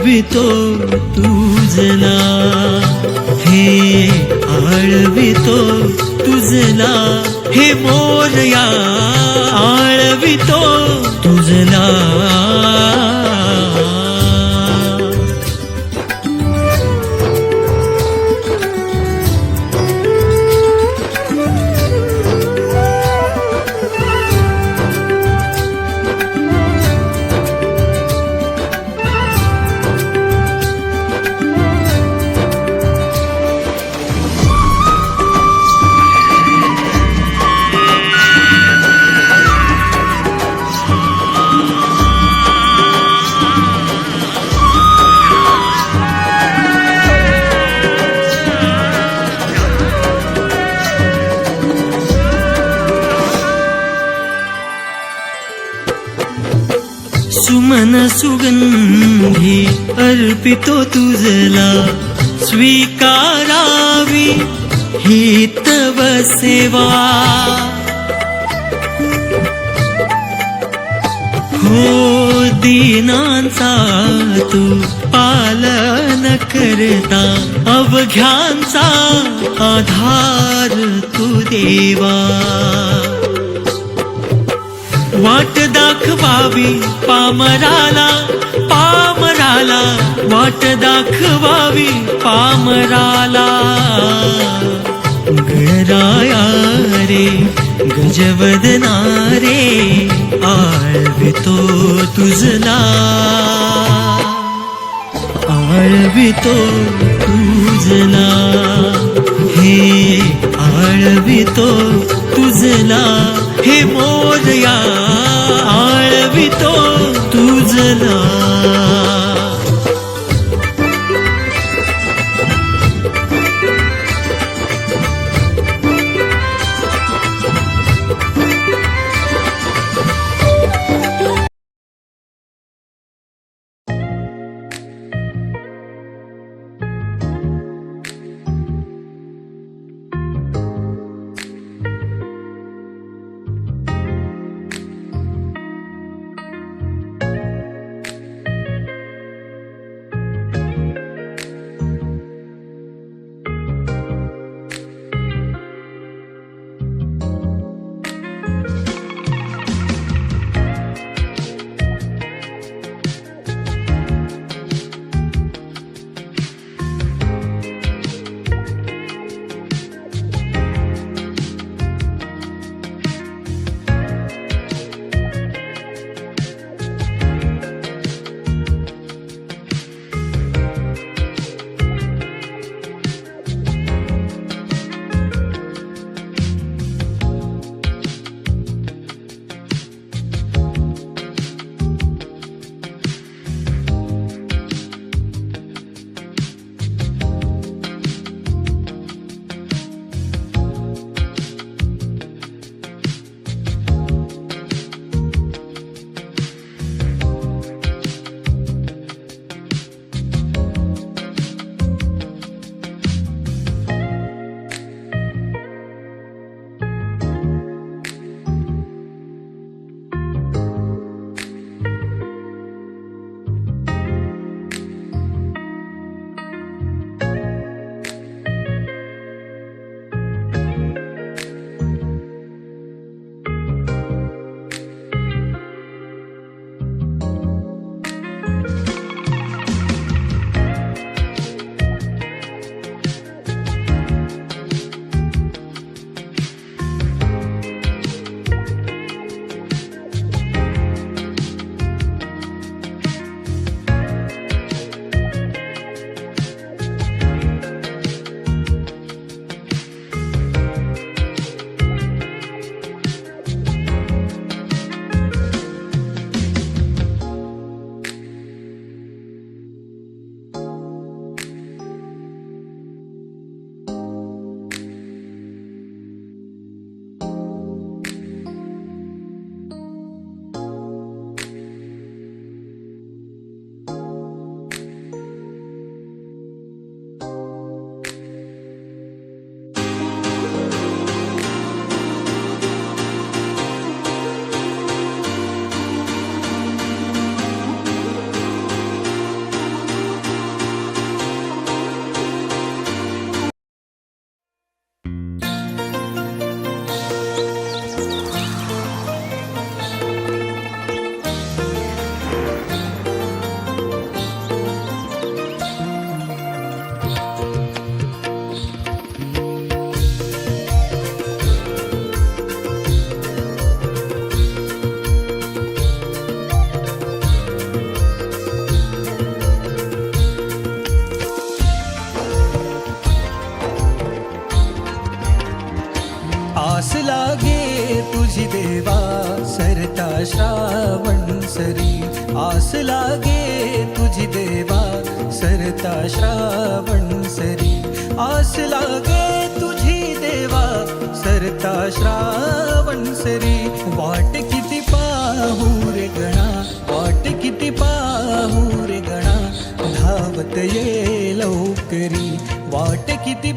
आळवितो तुझला, हे आळवितो तुझला, हे मोरया आळवितो तुझला. सुमन सुगंधी अर्पितो तुझला, स्वीकारावी ही तव सेवा. हो दीनांचा तू पालन करता, अवघ्यांचा आधार तू देवा. वाट दाखवावी पामराला, पामराला वाट दाखवावी पामराला. गणराया रे गजवदना रे, आळवितो तुझला, आळवितो तुझला, हे आळवितो तुझला, हे मोरया आळवितो तुझला. सरता श्रावण सरी, आस लागे तुझी देवा सरता श्रावण सरी, आस लागे तुझी देवा सरता श्रावण सरी. वाट किती पाहू रे गणा, वाट किती पाहू रे गणा, धावत ये लवकरी वाट किती